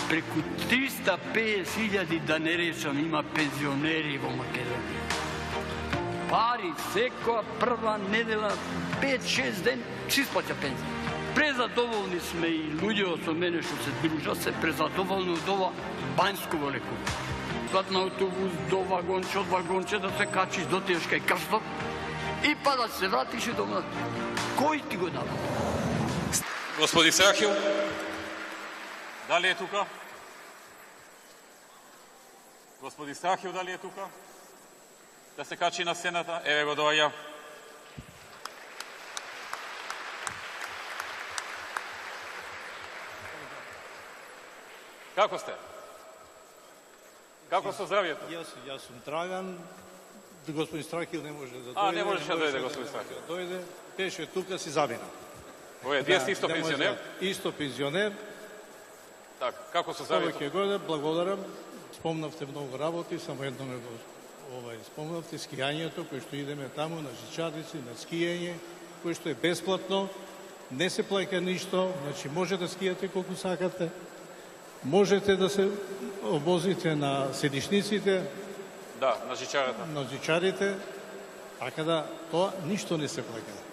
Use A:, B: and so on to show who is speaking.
A: преку 350.000, да не речам, има пензионери во Македонија. Пари секоја прва недела, 5-6 ден, си исплаќа пензија. Презадоволни сме и луѓето со мене што се дружат, се презадоволни од ова банјсково лекување. Сват на автобус до вагонче, од вагонче да се качиш до тешка и крстот и па да се вратиш и дома. Кој ти го дава?
B: Господин Страхил, дали е тука? Господин Страхил, дали е тука? Да се качи на сцената. Еве го доаѓа. Како сте? Како со здравието?
C: Јас сум Драган. Господин Страхил не може да дојде.
B: А, не можеше да дојде господин Страхил.
C: Дојде, беше тука, си замина.
B: Овие, вие сте исто пензионер?
C: Исто пензионер.
B: Така, како со здравието?
C: Повеќе година, благодарам. Спомнавте многу работи, само едно ме го спомнавте, скијањето, кој што идеме таму на Жичарици, на скијање, кој што е бесплатно, не се плаќа ништо, значи може да скијате колку сакате, можете да се обозите на седишниците,
B: Да, на Жичарата.
C: на Жичарите, така да тоа ништо не се плаќа.